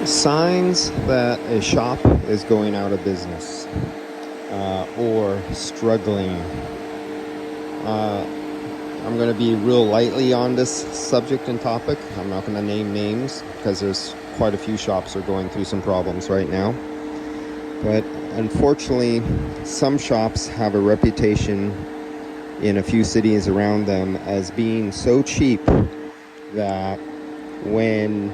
Signs that a shop is going out of business or struggling. I'm going to be real lightly on this subject and topic. I'm not going to name names because there's quite a few shops are going through some problems right now. But unfortunately, some shops have a reputation in a few cities around them as being so cheap that when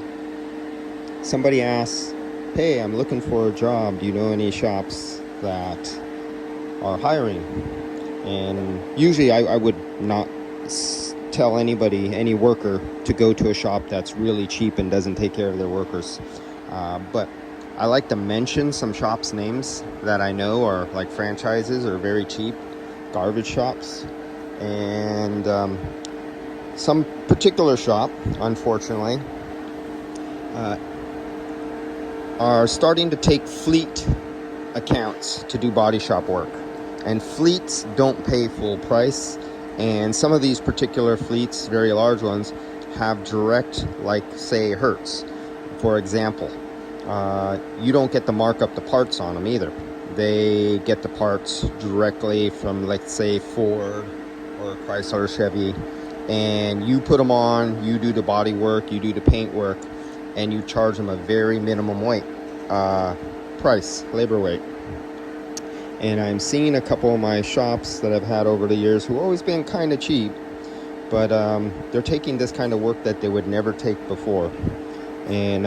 somebody asks, hey, I'm looking for a job, do you know any shops that are hiring? And usually I would not tell anybody, any worker, to go to a shop that's really cheap and doesn't take care of their workers. But I like to mention some shops' names that I know are like franchises or very cheap garbage shops. And some particular shop, unfortunately, are starting to take fleet accounts to do body shop work. And fleets don't pay full price. And some of these particular fleets, very large ones, have direct, like say Hertz, for example. You don't get to mark up the parts on them either. They get the parts directly from, like, say, Ford or Chrysler or Chevy, and you put them on, you do the body work, you do the paint work, and you charge them a very minimum weight price, labor weight. And I'm seeing a couple of my shops that I've had over the years who have always been kind of cheap, but they're taking this kind of work that they would never take before. And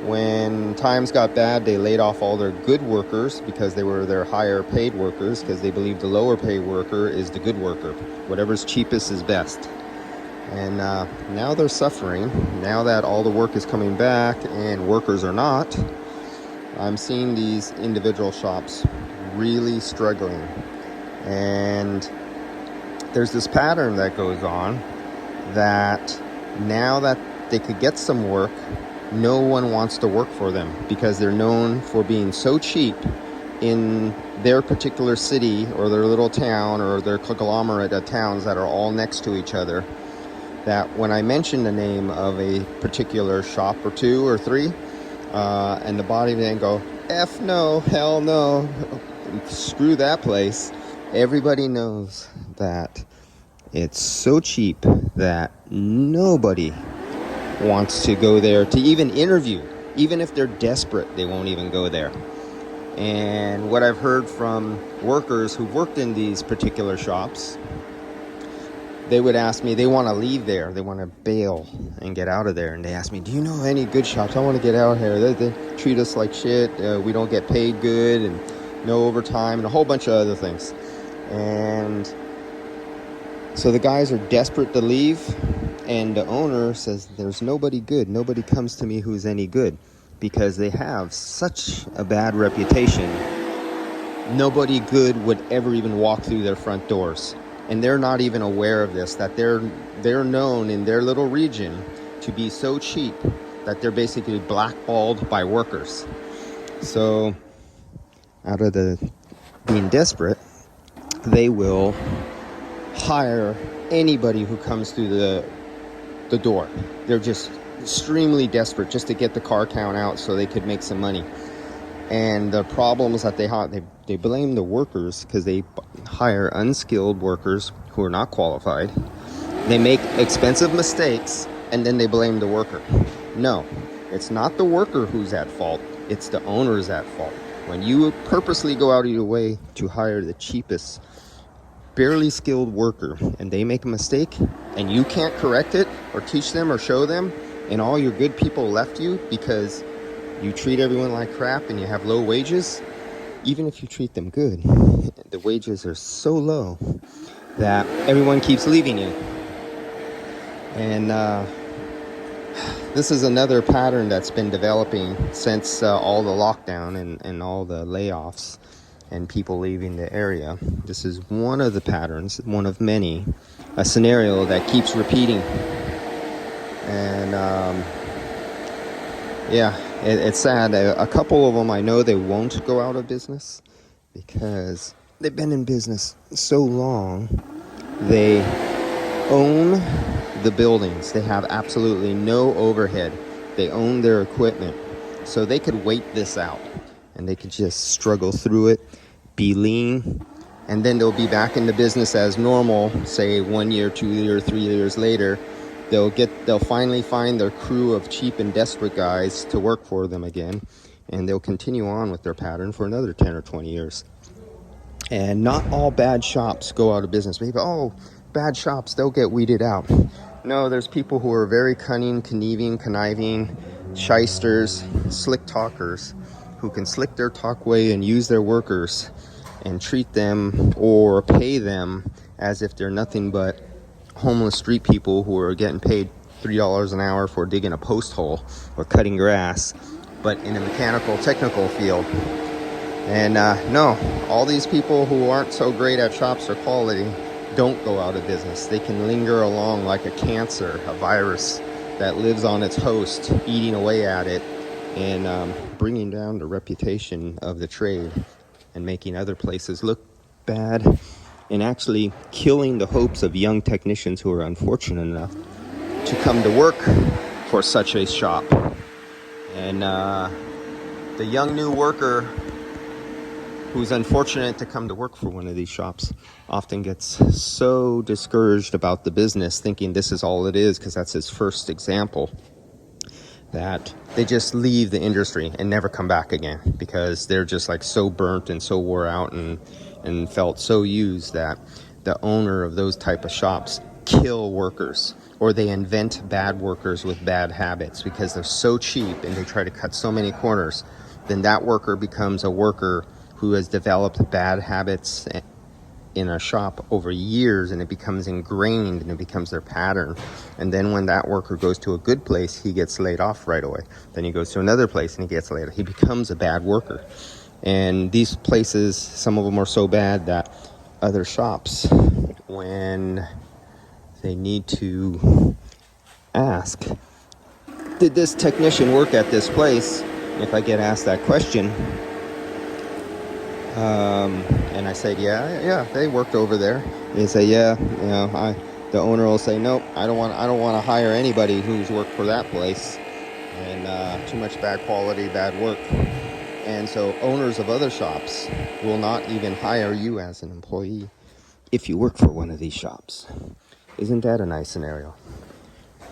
when times got bad, they laid off all their good workers because they were their higher paid workers, because they believe the lower paid worker is the good worker. Whatever's cheapest is best. And now they're suffering. Now that all the work is coming back and workers are not, I'm seeing these individual shops really struggling. And there's this pattern that goes on that now that they could get some work, no one wants to work for them because they're known for being so cheap in their particular city or their little town or their conglomerate of towns that are all next to each other, that when I mention the name of a particular shop or two or three, and the body then go, F no, hell no, screw that place, everybody knows that it's so cheap that nobody wants to go there to even interview. Even if they're desperate, they won't even go there. And what I've heard from workers who've worked in these particular shops, they would ask me, they want to leave there, they want to bail and get out of there, and they ask me, do you know any good shops? I want to get out here. They treat us like shit, we don't get paid good, and no overtime, and a whole bunch of other things. And so the guys are desperate to leave, and the owner says, there's nobody good, nobody comes to me who's any good, because they have such a bad reputation. Nobody good would ever even walk through their front doors. And they're not even aware of this, that they're known in their little region to be so cheap that they're basically blackballed by workers. So out of the being desperate, they will hire anybody who comes through the door. They're just extremely desperate just to get the car count out so they could make some money. And the problems that they blame the workers because they hire unskilled workers who are not qualified. They make expensive mistakes and then they blame the worker. No, it's not the worker who's at fault. It's the owner's at fault. When you purposely go out of your way to hire the cheapest, barely skilled worker and they make a mistake and you can't correct it or teach them or show them, and all your good people left you because you treat everyone like crap and you have low wages, even if you treat them good, the wages are so low that everyone keeps leaving you. And this is another pattern that's been developing since all the lockdown and all the layoffs and people leaving the area. This is one of the patterns, one of many, a scenario that keeps repeating. And it's sad. A couple of them I know they won't go out of business because they've been in business so long. They own the buildings. They have absolutely no overhead. They own their equipment. So they could wait this out and they could just struggle through it, be lean, and then they'll be back in the business as normal. Say 1 year, 2 years, 3 years later, they'll finally find their crew of cheap and desperate guys to work for them again, and they'll continue on with their pattern for another 10 or 20 years. And not all bad shops go out of business. Maybe, oh, bad shops, they'll get weeded out. No, there's people who are very cunning, conniving, shysters, slick talkers, who can slick their talk way and use their workers and treat them or pay them as if they're nothing but homeless street people who are getting paid $3 an hour for digging a post hole or cutting grass, but in a mechanical, technical field. And no, all these people who aren't so great at shops or quality don't go out of business. They can linger along like a cancer, a virus that lives on its host, eating away at it and bringing down the reputation of the trade and making other places look bad, and actually killing the hopes of young technicians who are unfortunate enough to come to work for such a shop. And the young new worker who's unfortunate to come to work for one of these shops often gets so discouraged about the business, thinking this is all it is, because that's his first example, that they just leave the industry and never come back again, because they're just like so burnt and so wore out and felt so used that the owner of those type of shops kill workers, or they invent bad workers with bad habits because they're so cheap and they try to cut so many corners. Then that worker becomes a worker who has developed bad habits in a shop over years, and it becomes ingrained and it becomes their pattern. And then when that worker goes to a good place, he gets laid off right away. Then he goes to another place and he gets laid off. He becomes a bad worker. And these places, some of them are so bad that other shops, when they need to ask, did this technician work at this place? If I get asked that question, and I said, yeah, they worked over there. They say, yeah, the owner will say, nope, I don't want to hire anybody who's worked for that place, and too much bad quality, bad work. And so owners of other shops will not even hire you as an employee if you work for one of these shops. Isn't that a nice scenario?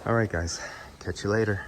All right, guys, catch you later.